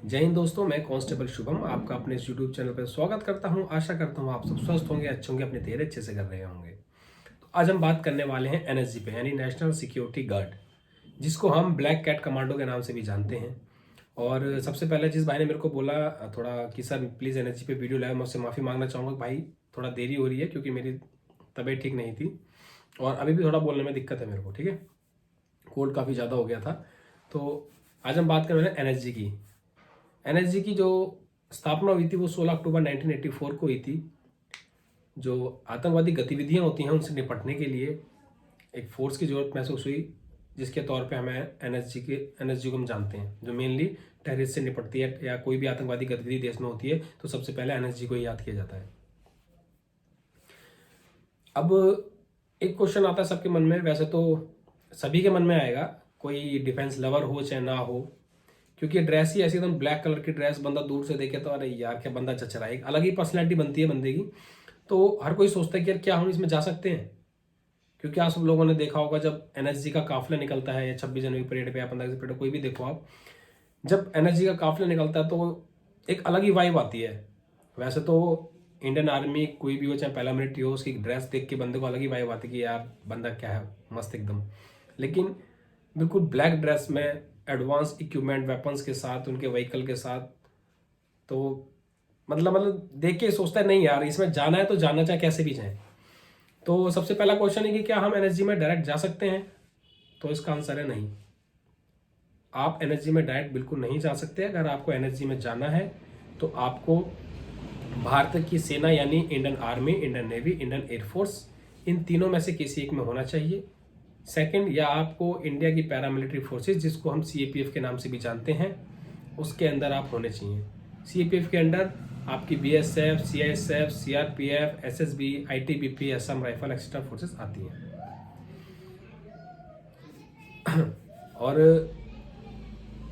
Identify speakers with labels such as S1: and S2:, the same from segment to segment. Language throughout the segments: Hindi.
S1: जय हिंद दोस्तों, मैं कांस्टेबल शुभम आपका अपने इस यूट्यूब चैनल पर स्वागत करता हूं। आशा करता हूं आप सब स्वस्थ होंगे, अच्छे होंगे, अपने तैयारी अच्छे से कर रहे होंगे। तो आज हम बात करने वाले हैं एनएसजी पे, यानी नेशनल सिक्योरिटी गार्ड, जिसको हम ब्लैक कैट कमांडो के नाम से भी जानते हैं। और सबसे पहले जिस भाई ने मेरे को बोला थोड़ा कि सर प्लीज़ एनएसजी पे वीडियो लाए, मैं उससे माफ़ी मांगना चाहूँगा। भाई थोड़ा देरी हो रही है क्योंकि मेरी तबीयत ठीक नहीं थी और अभी भी थोड़ा बोलने में दिक्कत है मेरे को, ठीक है। कोल्ड काफ़ी ज़्यादा हो गया था। तो आज हम बात कर रहे हैं एनएसजी की। एनएसजी की जो स्थापना हुई थी वो 16 अक्टूबर 1984 को हुई थी। जो आतंकवादी गतिविधियां होती हैं उनसे निपटने के लिए एक फोर्स की जरूरत महसूस हुई, जिसके तौर पे हमें एनएसजी को हम जानते हैं, जो मेनली टेररिस्ट से निपटती है या कोई भी आतंकवादी गतिविधि देश में होती है तो सबसे पहले एनएसजी को ही याद किया जाता है। अब एक क्वेश्चन आता है सबके मन में, वैसे तो सभी के मन में आएगा, कोई डिफेंस लवर हो चाहे ना हो, क्योंकि ड्रेस ही ऐसी एकदम ब्लैक कलर की ड्रेस, बंदा दूर से देखे तो अरे यार क्या बंदा चच रहा है, एक अलग ही पर्सनैलिटी बनती है बंदे की। तो हर कोई सोचता है कि यार क्या हम इसमें जा सकते हैं, क्योंकि आप सब लोगों ने देखा होगा जब एनएसजी का काफिला निकलता है या 26 जनवरी परेड पे या 15 अगस्त परेड, कोई भी देखो आप, जब एनएसजी का काफिला निकलता है तो एक अलग ही वाइब आती है। वैसे तो इंडियन आर्मी कोई भी हो चाहे पैरामिलिट्री हो, उसकी ड्रेस देख के बंदे को अलग ही वाइब आती है कि यार बंदा क्या है, मस्त एकदम। लेकिन बिल्कुल ब्लैक ड्रेस में एडवांस इक्विपमेंट वेपन्स के साथ, उनके व्हीकल के साथ, तो मतलब देख के सोचता है नहीं यार इसमें जाना है तो जाना चाहे कैसे भी जाए। तो सबसे पहला क्वेश्चन है कि क्या हम एनएसजी में डायरेक्ट जा सकते हैं? तो इसका आंसर है नहीं। आप एनएसजी में डायरेक्ट बिल्कुल नहीं जा सकते। अगर आपको एनएसजी में जाना है तो आपको भारत की सेना यानी Indian army, Indian navy, Indian air force, इन तीनों में से किसी एक में होना चाहिए। सेकंड, या आपको इंडिया की पैरामिलिट्री फोर्सेस, जिसको हम सीएपीएफ के नाम से भी जानते हैं, उसके अंदर आप होने चाहिए। सीएपीएफ के अंदर आपकी BSF, CISF, CRPF, SSB, ITBP, Assam rifle extra forces आती हैं। और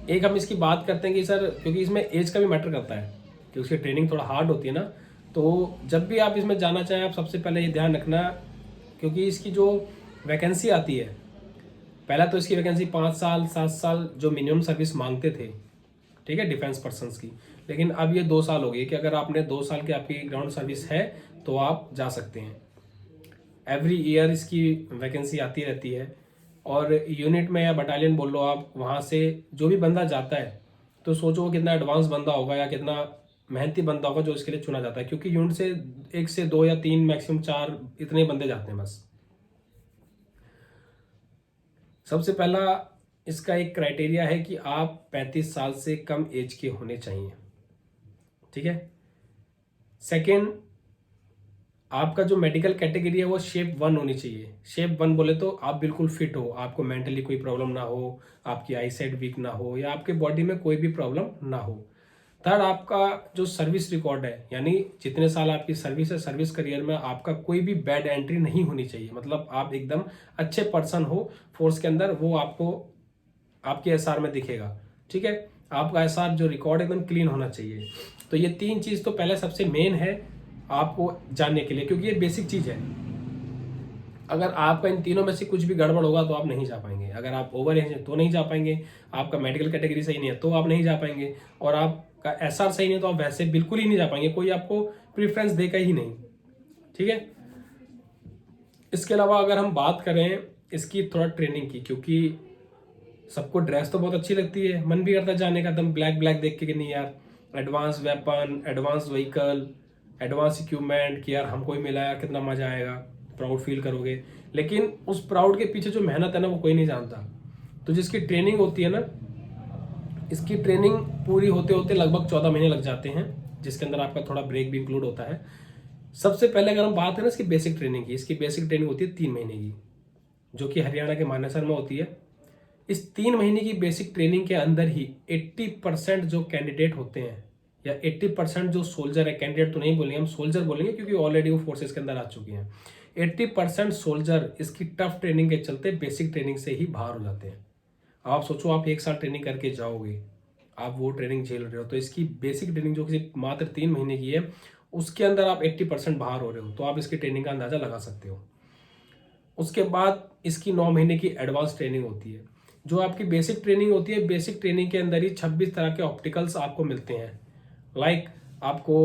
S1: एक हम इसकी बात करते हैं कि सर, क्योंकि इसमें एज का भी मैटर करता है कि उसकी ट्रेनिंग थोड़ा हार्ड होती है ना, तो जब भी आप इसमें जाना चाहें आप सबसे पहले ये ध्यान रखना, क्योंकि इसकी जो वैकेंसी आती है, पहला तो इसकी वैकेंसी 5 साल 7 साल जो मिनिमम सर्विस मांगते थे, ठीक है, डिफेंस पर्सनस की, लेकिन अब ये 2 साल हो गई कि अगर आपने 2 साल की आपकी ग्राउंड सर्विस है तो आप जा सकते हैं। एवरी ईयर इसकी वैकेंसी आती रहती है, और यूनिट में या बटालियन बोल लो आप, वहाँ से जो भी बंदा जाता है तो सोचो वो कितना एडवांस बंदा होगा या कितना मेहनती बंदा होगा जो इसके लिए चुना जाता है, क्योंकि यूनिट से 1 से 2 या 3 मैक्सिमम 4 इतने बंदे जाते हैं बस। सबसे पहला इसका एक क्राइटेरिया है कि आप 35 साल से कम एज के होने चाहिए, ठीक है। सेकंड, आपका जो मेडिकल कैटेगरी है वो शेप 1 होनी चाहिए। शेप 1 बोले तो आप बिल्कुल फिट हो, आपको मेंटली कोई प्रॉब्लम ना हो, आपकी आई साइट वीक ना हो, या आपके बॉडी में कोई भी प्रॉब्लम ना हो। थर्ड, आपका जो सर्विस रिकॉर्ड है, यानी जितने साल आपकी सर्विस है, सर्विस करियर में आपका कोई भी बैड एंट्री नहीं होनी चाहिए, मतलब आप एकदम अच्छे पर्सन हो फोर्स के अंदर, वो आपको आपके एसआर में दिखेगा, ठीक है। आपका एसआर जो रिकॉर्ड एकदम क्लीन होना चाहिए। तो ये 3 चीज़ तो पहले सबसे मेन है आपको जानने के लिए, क्योंकि ये बेसिक चीज़ है। अगर आपका इन तीनों में से कुछ भी गड़बड़ होगा तो आप नहीं जा पाएंगे। अगर आप ओवर एज हैं तो नहीं जा पाएंगे, आपका मेडिकल कैटेगरी सही नहीं है तो आप नहीं जा पाएंगे, और आपका एसआर सही नहीं है तो आप वैसे बिल्कुल ही नहीं जा पाएंगे, कोई आपको प्रेफरेंस देगा ही नहीं, ठीक है। इसके अलावा अगर हम बात करें इसकी थोड़ा ट्रेनिंग की, क्योंकि सबको ड्रेस तो बहुत अच्छी लगती है, मन भी करता है जाने का, एकदम ब्लैक ब्लैक देख के कि नहीं यार advance weapon, advance vehicle, advance equipment, कि यार हमको ही मिला यार कितना मजा आएगा, प्राउड फील करोगे। लेकिन उस प्राउड के पीछे जो मेहनत है ना वो कोई नहीं जानता। तो जिसकी ट्रेनिंग होती है ना, इसकी ट्रेनिंग पूरी होते होते लगभग 14 महीने लग जाते हैं, जिसके अंदर आपका थोड़ा ब्रेक भी इंक्लूड होता है। सबसे पहले अगर हम बात करें इसकी बेसिक ट्रेनिंग की, इसकी बेसिक ट्रेनिंग होती है 3 महीने की, जो कि हरियाणा के मानेसर में होती है। इस 3 महीने की बेसिक ट्रेनिंग के अंदर ही 80% जो कैंडिडेट होते हैं, या 80% जो सोल्जर है, कैंडिडेट तो नहीं बोलेंगे हम, सोल्जर बोलेंगे, क्योंकि ऑलरेडी वो फोर्सेस के अंदर आ चुके हैं। 80% सोल्जर इसकी टफ ट्रेनिंग के चलते बेसिक ट्रेनिंग से ही बाहर हो जाते हैं। आप सोचो आप 1 साल ट्रेनिंग करके जाओगे, आप वो ट्रेनिंग झेल रहे हो, तो इसकी बेसिक ट्रेनिंग जो कि मात्र 3 महीने की है, उसके अंदर आप 80% बाहर हो रहे हो, तो आप इसकी ट्रेनिंग का अंदाजा लगा सकते हो। उसके बाद इसकी 9 महीने की एडवांस ट्रेनिंग होती है। जो आपकी बेसिक ट्रेनिंग होती है, बेसिक ट्रेनिंग के अंदर ही 26 तरह के ऑप्टिकल्स आपको मिलते हैं। लाइक आपको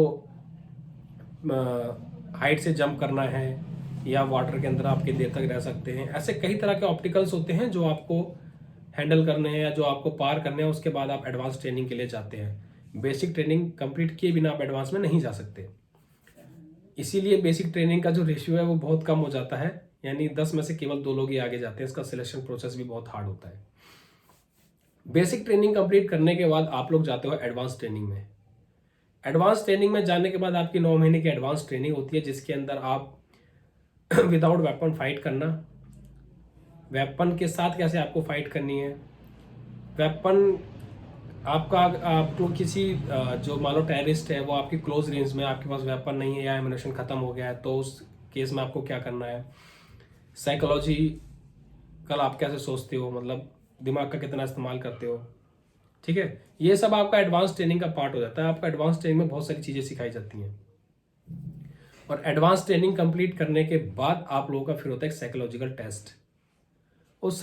S1: हाइट से जंप करना है या वाटर के अंदर आपके देर तक रह सकते हैं, ऐसे कई तरह के ऑप्टिकल्स होते हैं जो आपको हैंडल करने हैं या जो आपको पार करने हैं। उसके बाद आप एडवांस ट्रेनिंग के लिए जाते हैं। बेसिक ट्रेनिंग कंप्लीट किए बिना आप एडवांस में नहीं जा सकते। इसीलिए बेसिक ट्रेनिंग का जो रेशियो है वो बहुत कम हो जाता है, यानी 10 में से केवल 2 लोग ही आगे जाते हैं। इसका सिलेक्शन प्रोसेस भी बहुत हार्ड होता है। बेसिक ट्रेनिंग कंप्लीट करने के बाद आप लोग जाते हो एडवांस ट्रेनिंग में। एडवांस ट्रेनिंग में जाने के बाद आपकी 9 महीने की एडवांस ट्रेनिंग होती है, जिसके अंदर आप विदाउट वेपन फाइट करना, वेपन के साथ कैसे आपको फाइट करनी है, वेपन आपका आप तो किसी जो मान लो टेररिस्ट है वो आपकी क्लोज रेंज में, आपके पास वेपन नहीं है या एमिनेशन खत्म हो गया है, तो उस केस में आपको क्या करना है। साइकोलॉजी कल आप कैसे सोचते हो, मतलब दिमाग का कितना इस्तेमाल करते हो, ठीक है। ये सब आपका एडवांस ट्रेनिंग का पार्ट हो जाता है। आपका एडवांस ट्रेनिंग में बहुत सारी चीज़ें सिखाई जाती हैं। और एडवांस ट्रेनिंग कंप्लीट करने के बाद आप लोगों का फिर होता है एक साइकोलॉजिकल टेस्ट। उस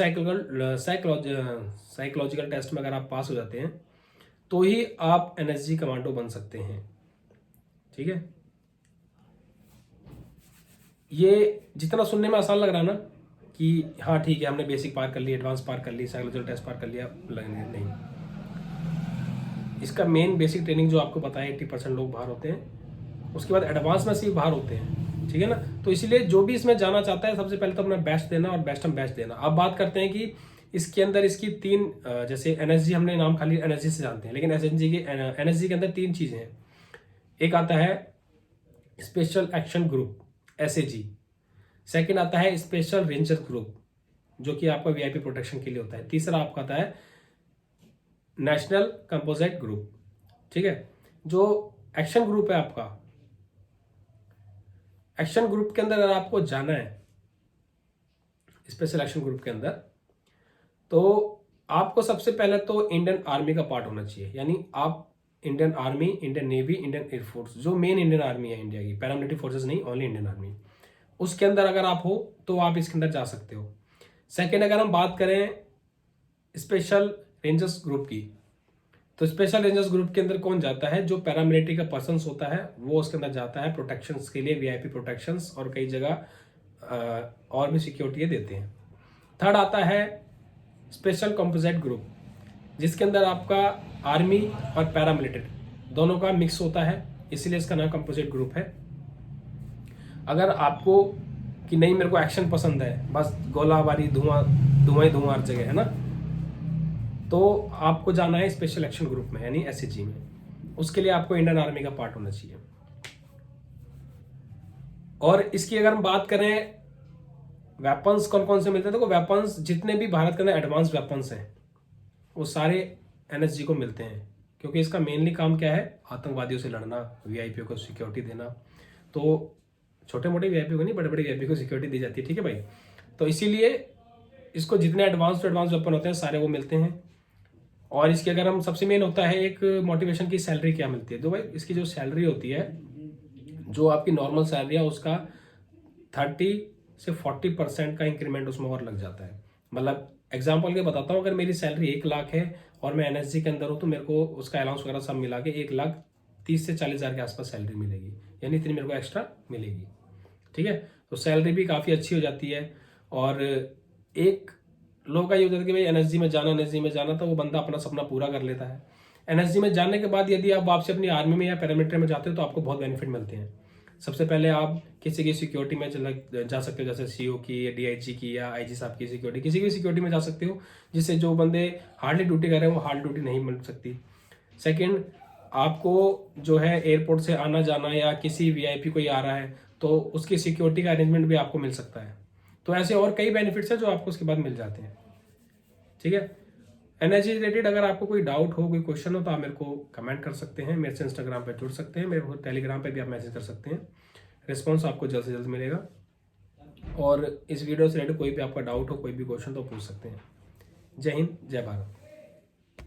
S1: साइकोलॉजिकल टेस्ट में अगर आप पास हो जाते हैं तो ही आप एनएसजी कमांडो बन सकते हैं, ठीक है। ये जितना सुनने में आसान लग रहा है ना कि हाँ ठीक है, हमने बेसिक पार कर ली, एडवांस पार कर ली, साइकोलॉजिकल टेस्ट पार कर लिया, लगने नहीं। इसका मेन बेसिक ट्रेनिंग जो आपको पता है 80% लोग बाहर होते हैं, उसके बाद एडवांस में से बाहर होते हैं, ठीक है ना। तो इसीलिए जो भी इसमें जाना चाहता है सबसे पहले तो अपना बेस्ट देना और बेस्ट बेस्ट देना। अब बात करते हैं कि इसके अंदर इसकी 3 जैसे एनएसजी हमने नाम खाली एनएसजी से जानते हैं, लेकिन एनएसजी के अंदर 3 चीज़ें हैं। एक आता है special action group SAG, second आता है स्पेशल रेंजर ग्रुप जो कि आपका वीआईपी प्रोटेक्शन के लिए होता है, तीसरा आपका आता है नेशनल कंपोजिट ग्रुप, ठीक है। जो एक्शन ग्रुप है आपका, एक्शन ग्रुप के अंदर अगर आपको जाना है स्पेशल एक्शन ग्रुप के अंदर, तो आपको सबसे पहले तो इंडियन आर्मी का पार्ट होना चाहिए। यानी आप Indian army, Indian navy, Indian air force, जो मेन इंडियन आर्मी है इंडिया की, पैरामिलिट्री फोर्सेस नहीं, ओनली इंडियन आर्मी, उसके अंदर अगर आप हो तो आप इसके अंदर जा सकते हो। सेकेंड, अगर हम बात करें स्पेशल रेंजर्स ग्रुप की, तो स्पेशल रेंजर्स ग्रुप के अंदर कौन जाता है, जो पैरामिलिट्री का पर्सन होता है वो उसके अंदर जाता है प्रोटेक्शंस के लिए, वीआईपी प्रोटेक्शंस और कई जगह और भी सिक्योरिटी देते हैं। थर्ड आता है स्पेशल कंपोजिट ग्रुप, जिसके अंदर आपका आर्मी और पैरामिलिट्री दोनों का मिक्स होता है, इसीलिए इसका नाम कंपोजिट ग्रुप है। अगर आपको कि नहीं मेरे को एक्शन पसंद है, बस गोलाबारी, धुआं धुआं धुआं हर जगह है ना, तो आपको जाना है स्पेशल एक्शन ग्रुप में यानी एसएजी में। उसके लिए आपको इंडियन आर्मी का पार्ट होना चाहिए। और इसकी अगर हम बात करें वेपन्स कौन कौन से मिलते हैं, देखो वेपन्स जितने भी भारत के अंदर एडवांस वेपन्स हैं वो सारे एनएसजी को मिलते हैं, क्योंकि इसका मेनली काम क्या है, आतंकवादियों से लड़ना, वीआईपी को सिक्योरिटी देना। तो छोटे मोटे वीआईपी को नहीं, बड़े बड़े वीआईपी को सिक्योरिटी दी जाती है, ठीक है भाई। तो इसीलिए इसको जितने एडवांस वेपन होते हैं सारे वो मिलते हैं। और इसके अगर हम सबसे मेन होता है एक मोटिवेशन की सैलरी क्या मिलती है, तो भाई इसकी जो सैलरी होती है, जो आपकी नॉर्मल सैलरी है उसका 30 से 40% का इंक्रीमेंट उसमें और लग जाता है। मतलब एग्जाम्पल के बताता हूँ, अगर मेरी सैलरी 1 लाख है और मैं एनएसजी के अंदर हूँ तो मेरे को उसका अलाउंस वगैरह सब मिला के 1,30,000 से 40,000 के आसपास सैलरी मिलेगी, यानी इतनी मेरे को एक्स्ट्रा मिलेगी, ठीक है। तो सैलरी भी काफ़ी अच्छी हो जाती है। और एक लोगों का ये होता है कि भाई एनएसजी में जाना, तो वो बंदा अपना सपना पूरा कर लेता है। एनएसजी में जाने के बाद यदि आप वापसी अपनी आर्मी में या पैरामिलिट्री में जाते हो तो आपको बहुत बेनिफिट मिलते हैं। सबसे पहले आप किसी की सिक्योरिटी में जा सकते हो, जैसे सीओ की, डीआईजी की या आईजी साहब की सिक्योरिटी, किसी की सिक्योरिटी में जा सकते हो, जिससे जो बंदे हार्डली ड्यूटी कर रहे हैं वो हार्ड ड्यूटी नहीं मिल सकती। सेकेंड, आपको जो है एयरपोर्ट से आना जाना या किसी वीआईपी कोई आ रहा है तो उसकी सिक्योरिटी का अरेंजमेंट भी आपको मिल सकता है। तो ऐसे और कई बेनिफिट्स हैं जो आपको उसके बाद मिल जाते हैं, ठीक है। एनएसजी रिलेटेड अगर आपको कोई डाउट हो, कोई क्वेश्चन हो तो आप मेरे को कमेंट कर सकते हैं, मेरे से इंस्टाग्राम पे जुड़ सकते हैं, मेरे को टेलीग्राम पे भी आप मैसेज कर सकते हैं। रिस्पॉन्स आपको जल्द से जल्द मिलेगा। और इस वीडियो से रिलेटेड कोई भी आपका डाउट हो, कोई भी क्वेश्चन तो पूछ सकते हैं। जय हिंद, जय भारत।